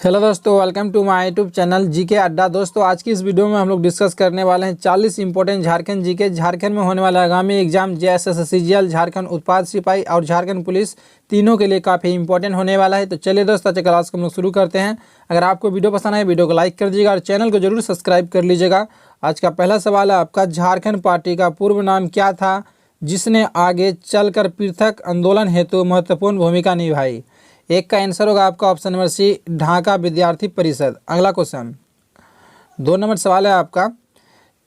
Hello दोस्तों, welcome to my YouTube channel GK Adda. दोस्तों आज की इस वीडियो में हम लोग डिस्कस करने वाले हैं 40 इंपॉर्टेंट झारखंड जीके। झारखंड में होने वाला आगामी एग्जाम जेएसएस सीजीएल, झारखंड उत्पाद सिपाही और झारखंड पुलिस तीनों के लिए काफ़ी इंपॉर्टेंट होने वाला है। तो चलिए दोस्तों आज क्लास को हम लोग शुरू करते हैं। अगर आपको वीडियो पसंद आए वीडियो को लाइक कर दीजिएगा और चैनल को जरूर सब्सक्राइब कर लीजिएगा। आज का पहला सवाल है आपका, झारखंड पार्टी का पूर्व नाम क्या था जिसने आगे चलकर पृथक आंदोलन हेतु महत्वपूर्ण भूमिका निभाई? एक का आंसर होगा आपका ऑप्शन नंबर सी, ढाका विद्यार्थी परिषद। अगला क्वेश्चन 2 नंबर सवाल है आपका,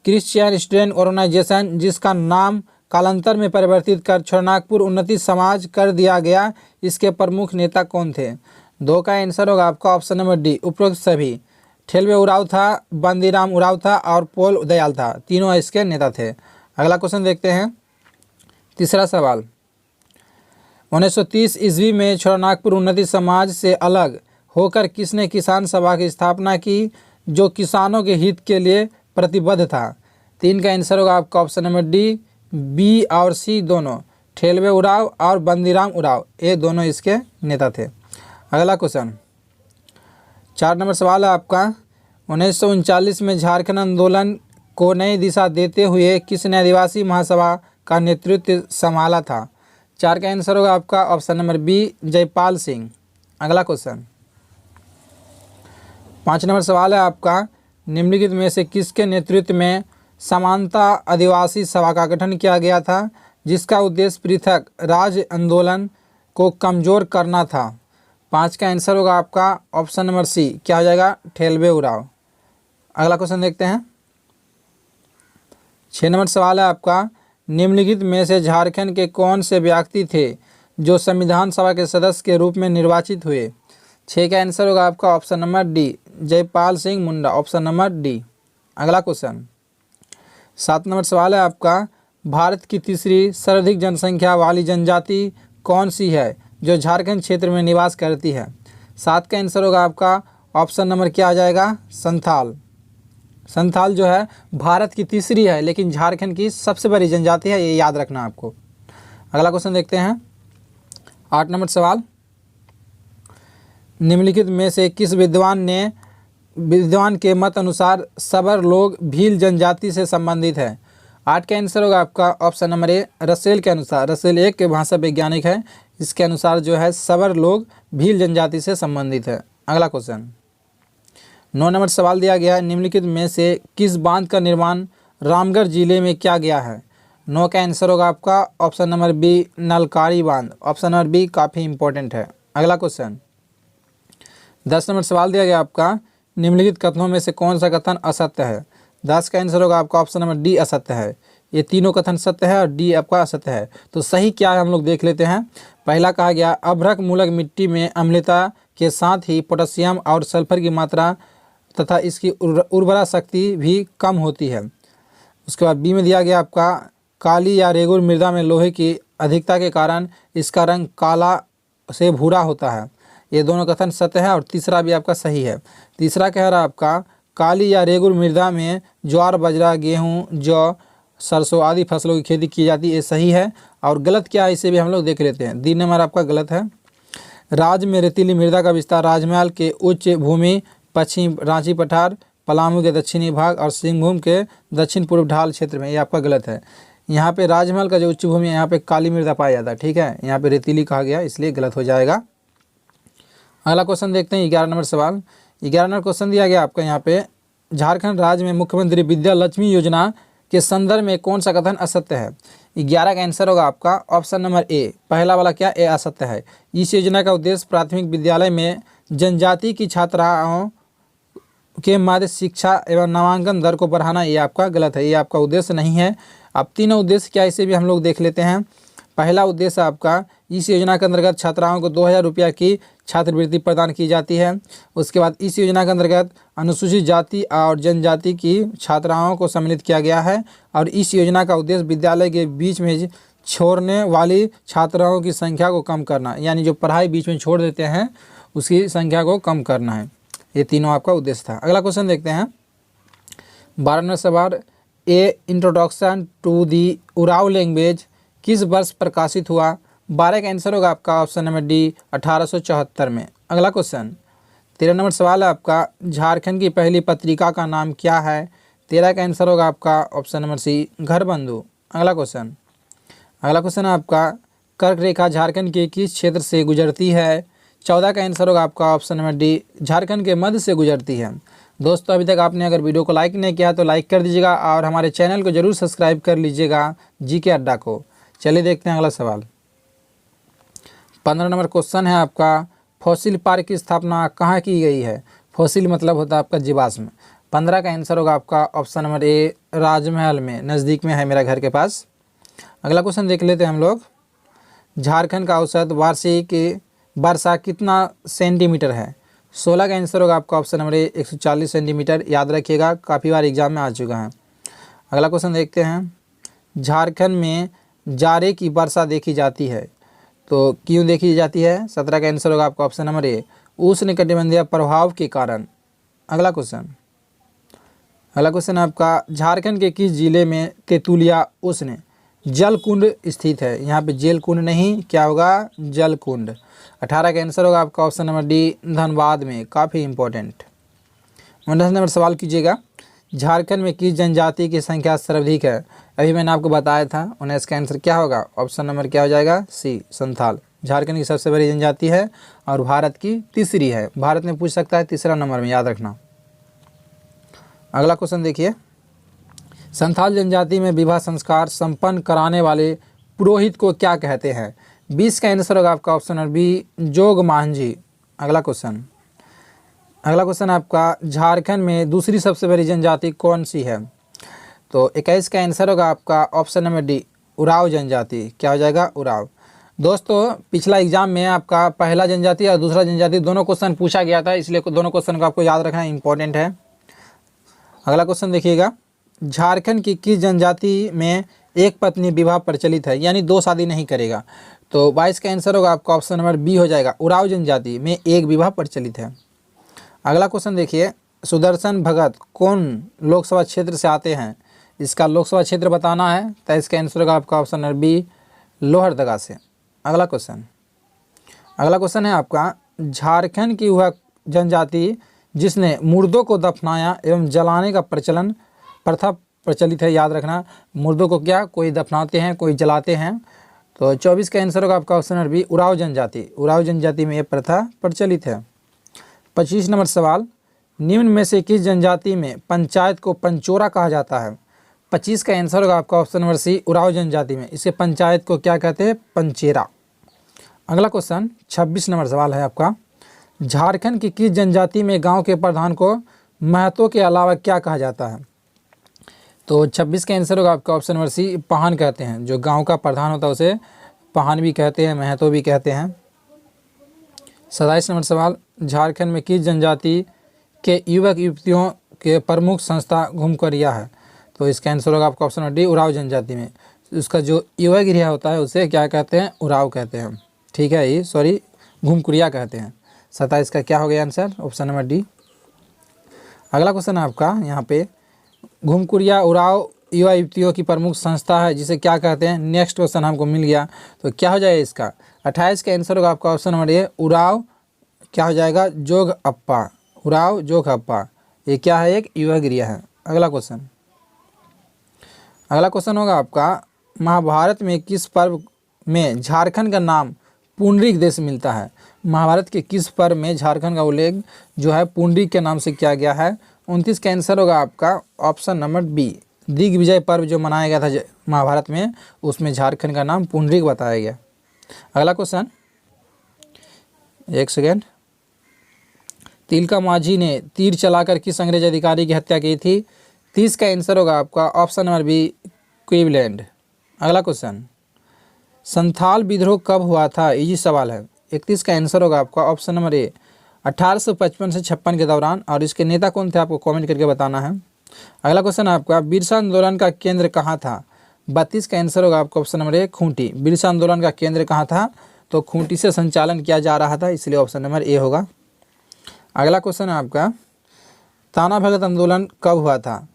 क्रिश्चियन स्टूडेंट ऑर्गेनाइजेशन जिसका नाम कालांतर में परिवर्तित कर छोरनागपुर उन्नति समाज कर दिया गया, इसके प्रमुख नेता कौन थे? 2 का आंसर होगा आपका ऑप्शन नंबर डी, उपरोक्त सभी। ठेलवे उरांव था, बंदीराम उरांव था और पोल दयाल था, तीनों इसके नेता थे। अगला क्वेश्चन देखते हैं। तीसरा सवाल, 1930 ईस्वी में छोरनागपुर उन्नति समाज से अलग होकर किसने किसान सभा की स्थापना की जो किसानों के हित के लिए प्रतिबद्ध था? 3 का आंसर होगा आपका ऑप्शन नंबर डी, बी और सी दोनों। ठेलवे उरांव और बंदीराम उरांव ये दोनों इसके नेता थे। अगला क्वेश्चन 4 नंबर सवाल है आपका, 1939 में झारखंड आंदोलन को नई दिशा देते हुए किसने आदिवासी महासभा का नेतृत्व संभाला था? 4 का आंसर होगा आपका option number B, Jaipal Singh. अगला क्वेश्चन 5 नंबर सवाल है आपका, निम्नलिखित में से किसके नेतृत्व में समानता आदिवासी सभा का गठन किया गया था जिसका उद्देश्य पृथक राज्य आंदोलन को कमजोर करना था? 5 का आंसर होगा आपका ऑप्शन नंबर सी, क्या हो जाएगा, ठेलवे उरांव। अगला क्वेश्चन देखते हैं। 6 नंबर सवाल है आपका, निम्नलिखित में से झारखंड के कौन से व्यक्ति थे जो संविधान सभा के सदस्य के रूप में निर्वाचित हुए? 6 का आंसर होगा आपका option number D, Jaipal Singh Munda, option number D. अगला क्वेश्चन 7 नंबर सवाल है आपका, भारत की तीसरी सर्वाधिक जनसंख्या वाली जनजाति कौन सी है जो झारखंड क्षेत्र में निवास करती है? 7 का आंसर होगा आपका ऑप्शन नंबर क्या आ जाएगा, संथाल। संथाल जो है भारत की तीसरी है लेकिन झारखंड की सबसे बड़ी जनजाति है, ये याद रखना आपको। अगला क्वेश्चन देखते हैं। 8 नंबर सवाल, निम्नलिखित में से किस विद्वान के मत अनुसार सबर लोग भील जनजाति से संबंधित है? 8 का आंसर होगा आपका ऑप्शन नंबर ए, रसेल के अनुसार। रसेल एक के भाषा वैज्ञानिक है, इसके अनुसार जो है सबर लोग भील जनजाति से संबंधित है। अगला क्वेश्चन 9 नंबर सवाल दिया गया है, निम्नलिखित में से किस बांध का निर्माण रामगढ़ जिले में किया गया है? 9 का आंसर होगा आपका ऑप्शन नंबर बी, नलकारी बांध, ऑप्शन नंबर बी काफ़ी इंपॉर्टेंट है। अगला क्वेश्चन 10 नंबर सवाल दिया गया आपका, निम्नलिखित कथनों में से कौन सा कथन असत्य है? 10 का आंसर होगा आपका ऑप्शन नंबर डी, असत्य है। ये तीनों कथन सत्य है और डी आपका असत्य है। तो सही क्या है हम लोग देख लेते हैं। पहला कहा गया, अभ्रक मूलक मिट्टी में अम्लता के साथ ही पोटेशियम और सल्फर की मात्रा तथा इसकी उर्वरा शक्ति भी कम होती है। उसके बाद बी में दिया गया आपका, काली या रेगुर मृदा में लोहे की अधिकता के कारण इसका रंग काला से भूरा होता है। ये दोनों कथन सत्य है और तीसरा भी आपका सही है। तीसरा कह रहा है आपका, काली या रेगुर मृदा में ज्वार, बाजरा, गेहूँ, जौ, सरसों आदि फसलों की खेती की जाती है, ये सही है। और गलत क्या है इसे भी हम लोग देख लेते हैं। डी नंबर आपका गलत है। राज्य में रेतीली मृदा का विस्तार राजमहल के उच्च भूमि, पश्चिम रांची पठार, पलामू के दक्षिणी भाग और सिंहभूम के दक्षिण पूर्व ढाल क्षेत्र में, ये आपका गलत है। यहाँ पे राजमहल का जो उच्च भूमि है यहाँ पे काली मृदा पाया जाता है, ठीक है, यहाँ पे रेतीली कहा गया इसलिए गलत हो जाएगा। अगला क्वेश्चन देखते हैं। 11 नंबर सवाल, 11 नंबर क्वेश्चन दिया गया आपका यहाँ पे, झारखंड राज्य में मुख्यमंत्री विद्या लक्ष्मी योजना के संदर्भ में कौन सा कथन असत्य है? 11 का आंसर होगा आपका ऑप्शन नंबर ए, पहला वाला क्या, ए असत्य है। इस योजना का उद्देश्य प्राथमिक विद्यालय में जनजाति की छात्राओं के मध्य शिक्षा एवं नामांकन दर को बढ़ाना, ये आपका गलत है, ये आपका उद्देश्य नहीं है। अब तीनों उद्देश्य क्या इसे भी हम लोग देख लेते हैं। पहला उद्देश्य आपका, इस योजना के अंतर्गत छात्राओं को 2000 रुपया की छात्रवृत्ति प्रदान की जाती है। उसके बाद इस योजना के अंतर्गत अनुसूचित जाति और जनजाति की छात्राओं को सम्मिलित किया गया है और इस योजना का उद्देश्य विद्यालय के बीच में छोड़ने वाली छात्राओं की संख्या को कम करना, यानी जो पढ़ाई बीच में छोड़ देते हैं उसकी संख्या को कम करना है। ये तीनों आपका उद्देश्य था। अगला क्वेश्चन देखते हैं। 12 नंबर सवाल, a introduction to the Oraon language किस वर्ष प्रकाशित हुआ? 12 का आंसर होगा आपका ऑप्शन नंबर डी, 1874 में। अगला क्वेश्चन 13 नंबर सवाल है आपका, झारखंड की पहली पत्रिका का नाम क्या है? 13 का आंसर होगा आपका ऑप्शन नंबर सी, घर बंधु। अगला क्वेश्चन है आपका, कर्क रेखा झारखंड के किस क्षेत्र से गुजरती है? 14 का आंसर होगा आपका ऑप्शन नंबर डी, झारखंड के मध्य से गुजरती है। दोस्तों अभी तक आपने अगर वीडियो को लाइक नहीं किया तो लाइक कर दीजिएगा और हमारे चैनल को जरूर सब्सक्राइब कर लीजिएगा जीके अड्डा को। चलिए देखते हैं अगला सवाल। 15 नंबर क्वेश्चन है आपका, फॉसिल पार्क की स्थापना कहाँ की गई है? फॉसिल मतलब होता है आपका जीवाश्म। 15 का आंसर होगा आपका ऑप्शन नंबर ए, राजमहल में, नज़दीक में है मेरा घर के पास। अगला क्वेश्चन देख लेते हैं हम लोग। झारखंड का औसत वार्षिक वर्षा कितना सेंटीमीटर है? 16 का आंसर होगा आपका ऑप्शन नंबर ए, 140 सेंटीमीटर। याद रखिएगा, काफ़ी बार एग्जाम में आ चुका है। अगला क्वेश्चन देखते हैं। झारखंड में जाड़े की वर्षा देखी जाती है, तो क्यों देखी जाती है? 17 का आंसर होगा आपका ऑप्शन नंबर ए, उष्णकटिबंधीय प्रभाव के कारण। अगला क्वेश्चन आपका, झारखंड के किस जिले में तेतुलिया उष्ण जल कुंड स्थित है? यहाँ पे जेल कुंड नहीं, क्या होगा? जल कुंड। 18 का आंसर होगा आपका ऑप्शन नंबर डी, धनबाद में, काफ़ी इंपॉर्टेंट। 19 नंबर सवाल कीजिएगा। झारखंड में किस जनजाति की संख्या सर्वाधिक है? अभी मैंने आपको बताया था। 19 का आंसर क्या होगा? ऑप्शन नंबर क्या हो जाएगा? सी, संथाल। झारखंड की सबसे बड़ी जनजाति है और भारत की तीसरी है। भारत में पूछ सकता है तीसरा नंबर में, याद रखना। अगला क्वेश्चन देखिए। संथाल जनजाति में विवाह संस्कार संपन्न कराने वाले पुरोहित को क्या कहते हैं? 20 का आंसर होगा आपका ऑप्शन नंबर बी, जोग मांझी। अगला क्वेश्चन आपका, झारखंड में दूसरी सबसे बड़ी जनजाति कौन सी है? तो 21 का आंसर होगा आपका ऑप्शन नंबर डी, उराव जनजाति। क्या हो जाएगा? उराव। दोस्तों पिछला एग्जाम में आपका पहला जनजाति और दूसरा जनजाति दोनों क्वेश्चन पूछा गया था, इसलिए दोनों क्वेश्चन को आपको याद रखना इंपॉर्टेंट है। अगला क्वेश्चन देखिएगा। झारखंड की किस जनजाति में एक पत्नी विवाह प्रचलित है, यानी 2 शादी नहीं करेगा? तो 22 का आंसर होगा आपका ऑप्शन नंबर बी हो जाएगा, उराव जनजाति में एक विवाह प्रचलित है। अगला क्वेश्चन देखिए। सुदर्शन भगत कौन लोकसभा क्षेत्र से आते हैं? इसका लोकसभा क्षेत्र बताना है, तो इसका आंसर होगा आपका ऑप्शन नंबर बी, लोहरदगा से। अगला क्वेश्चन है आपका, झारखंड की वह जनजाति जिसने मुर्दों को दफनाया एवं जलाने का प्रथा प्रचलित है। याद रखना, मुर्दों को क्या कोई दफनाते हैं, कोई जलाते हैं। तो 24 का आंसर होगा आपका ऑप्शन नंबर बी, उराव जनजाति। उराव जनजाति में ये प्रथा प्रचलित है। 25 नंबर सवाल। निम्न में से किस जनजाति में पंचायत को पंचोरा कहा जाता है? 25 का आंसर होगा आपका ऑप्शन नंबर सी, उराव जनजाति में इसे पंचायत को क्या कहते हैं? पंचेरा। अगला क्वेश्चन 26 नंबर सवाल है आपका। झारखंड की किस जनजाति में गांव के प्रधान को महतो के अलावा क्या कहा जाता है? तो 26 का आंसर होगा आपका ऑप्शन नंबर सी, पहान कहते हैं। जो गांव का प्रधान होता है उसे पहान भी कहते हैं, महतो भी कहते हैं। 27 नंबर सवाल। झारखंड में किस जनजाति के युवक युवतियों के प्रमुख संस्था घुमकरिया है? तो इसका आंसर होगा आपका ऑप्शन नंबर डी, उराव जनजाति में। उसका जो युवा गृह होता है उसे क्या कहते हैं? उराव कहते हैं। ठीक है, ये सॉरी घुमकुरिया कहते हैं। 27 का क्या हो गया आंसर? Option number D. अगला क्वेश्चन है आपका यहाँ पे, घुमकुरिया उराव युवा युवतियों की प्रमुख संस्था है जिसे क्या कहते हैं? नेक्स्ट क्वेश्चन हमको मिल गया, तो क्या हो जाएगा इसका? 28 का आंसर होगा आपका ऑप्शन नंबर ए, उराव क्या हो जाएगा? जोग अप्पा। उराव जोग अप्पा, ये क्या है? एक युवा गृह है। अगला क्वेश्चन होगा आपका, महाभारत में किस पर्व में झारखंड का नाम पुंडरीक देश मिलता है? महाभारत के किस पर्व में झारखंड का उल्लेख जो है पुंडरीक के नाम से किया गया है? 29 का आंसर होगा आपका ऑप्शन नंबर बी, दिग्विजय पर्व जो मनाया गया था महाभारत में, उसमें झारखंड का नाम पुंडरीक बताया गया। अगला क्वेश्चन, एक सेकेंड। तिलका माझी ने तीर चलाकर किस अंग्रेज अधिकारी की हत्या की थी? 30 का आंसर होगा आपका ऑप्शन नंबर बी, क्लीवलैंड। अगला क्वेश्चन, संथाल विद्रोह कब हुआ था? इजी सवाल है। 31 का आंसर होगा आपका ऑप्शन नंबर ए, 1855 से 56 के दौरान। और इसके नेता कौन थे आपको कमेंट करके बताना है। अगला क्वेश्चन आपका, बिरसा आंदोलन का केंद्र कहाँ था? 32 का आंसर होगा आपका option number A, Khunti. Birsa आंदोलन का केंद्र कहाँ था? तो खूंटी से संचालन किया जा रहा था, इसलिए ऑप्शन नंबर ए होगा। अगला क्वेश्चन है आपका, ताना भगत आंदोलन कब हुआ था?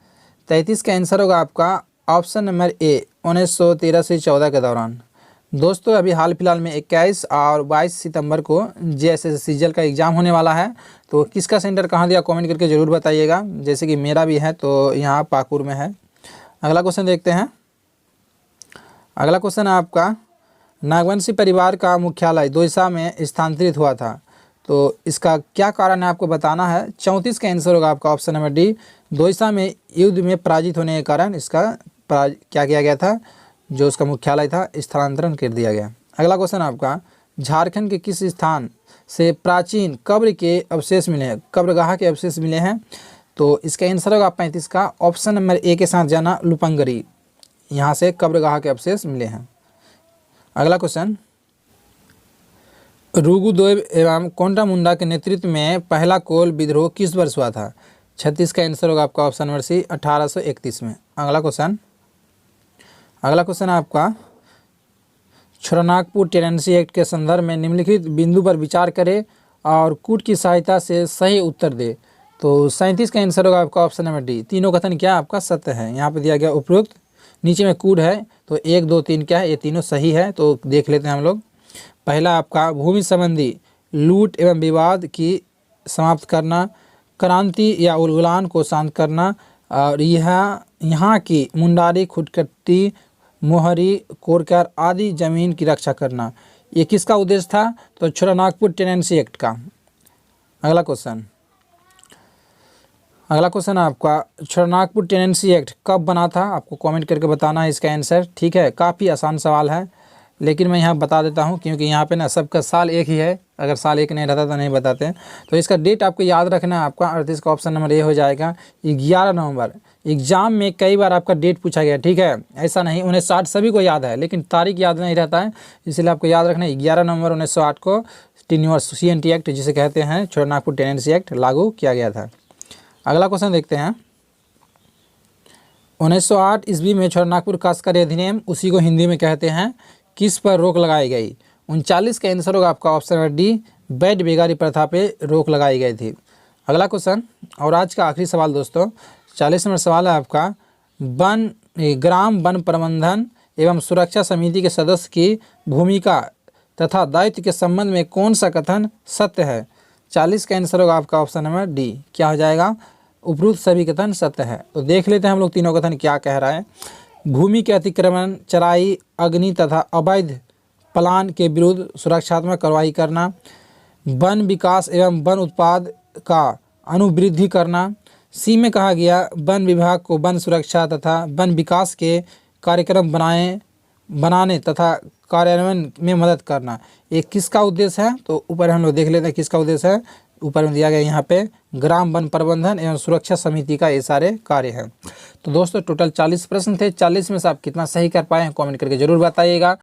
33 का आंसर होगा आपका ऑप्शन नंबर ए, 1913 से 14 के दौरान। दोस्तों अभी हाल फिलहाल में 21 और 22 सितंबर को जेएसएस सीजीएल का एग्ज़ाम होने वाला है। तो किसका सेंटर कहाँ दिया कमेंट करके ज़रूर बताइएगा। जैसे कि मेरा भी है तो यहाँ पाकुड़ में है। अगला क्वेश्चन देखते हैं। अगला क्वेश्चन है आपका, नागवंशी परिवार का मुख्यालय दोईसा में स्थानांतरित हुआ था, तो इसका क्या कारण है आपको बताना है। 34 का आंसर होगा आपका ऑप्शन नंबर डी। दोईसा में युद्ध में पराजित होने के कारण इसका क्या किया गया था, जो उसका मुख्यालय था स्थानांतरण कर दिया गया। अगला क्वेश्चन आपका, झारखंड के किस स्थान से प्राचीन कब्र के अवशेष मिले हैं, कब्रगाह के अवशेष मिले हैं, तो इसका आंसर होगा 35 का ऑप्शन नंबर ए के साथ जाना, लुपंगरी, यहाँ से कब्रगाह के अवशेष मिले हैं। अगला क्वेश्चन, रुगुदेव एवं कोंडा मुंडा के नेतृत्व में पहला कोल विद्रोह किस वर्ष हुआ था। 36 का आंसर होगा आपका ऑप्शन नंबर सी, 1831 में। अगला क्वेश्चन है आपका, छोटानागपुर टेनेंसी एक्ट के संदर्भ में निम्नलिखित बिंदु पर विचार करें और कूट की सहायता से सही उत्तर दे। तो 37 का आंसर होगा आपका ऑप्शन नंबर डी। तीनों कथन क्या आपका सत्य है। यहाँ पे दिया गया उपरोक्त, नीचे में कूट है, तो 1 2 3 क्या है, ये तीनों सही है। तो देख लेते हैं हम लोग। पहला आपका, भूमि संबंधी लूट एवं विवाद की समाप्त करना, क्रांति या उलगुलान को शांत करना, और यहाँ की मुंडारी, खुटकट्टी, मोहरी, कोरकर आदि जमीन की रक्षा करना, ये किसका उद्देश्य था, तो छोटानागपुर टेनेंसी एक्ट का। अगला क्वेश्चन है आपका, छोटानागपुर टेनेंसी एक्ट कब बना था, आपको कमेंट करके बताना है इसका आंसर। ठीक है, काफ़ी आसान सवाल है, लेकिन मैं यहाँ बता देता हूँ क्योंकि यहाँ पे ना सबका साल एक ही है। अगर साल एक नहीं रहता तो नहीं बताते हैं। तो इसका डेट आपको याद रखना है आपका, और इसका ऑप्शन नंबर ए हो जाएगा 11 नवंबर। एग्जाम में कई बार आपका डेट पूछा गया, ठीक है, ऐसा नहीं 1960 सभी को याद है, लेकिन तारीख याद नहीं रहता है, इसलिए आपको याद रखना है 11 नवंबर 1908 को टेन्योर CNT एक्ट जिसे कहते हैं छोटानागपुर टेनेंसी एक्ट लागू किया गया था। अगला क्वेश्चन देखते हैं। 1908 ईस्वी में छोटानागपुर काश्तकारी अधिनियम, उसी को हिंदी में कहते हैं, किस पर रोक लगाई गई। 39 का आंसर होगा आपका ऑप्शन नंबर डी, बैड बेगारी प्रथा पे रोक लगाई गई थी। अगला क्वेश्चन और आज का आखिरी सवाल दोस्तों, 40 नंबर सवाल है आपका, ग्राम वन प्रबंधन एवं सुरक्षा समिति के सदस्य की भूमिका तथा दायित्व के संबंध में कौन सा कथन सत्य है। 40 का आंसर होगा आपका ऑप्शन नंबर डी, क्या हो जाएगा, उपरोक्त सभी कथन सत्य है। तो देख लेते हैं हम लोग तीनों कथन क्या कह रहा है। भूमि के अतिक्रमण, चराई, अग्नि तथा अवैध पलायन के विरुद्ध सुरक्षात्मक कार्रवाई करना, वन विकास एवं वन उत्पाद का अनुवृद्धि करना। सी में कहा गया, वन विभाग को वन सुरक्षा तथा वन विकास के कार्यक्रम बनाने तथा कार्यान्वयन में मदद करना। ये किसका उद्देश्य है, तो ऊपर हम लोग देख लेते हैं किसका उद्देश्य है। ऊपर में दिया गया यहाँ पे ग्राम वन प्रबंधन एवं सुरक्षा समिति का ये सारे कार्य हैं। तो दोस्तों टोटल 40 प्रश्न थे, 40 में से आप कितना सही कर पाए हैं कमेंट करके जरूर बताइएगा।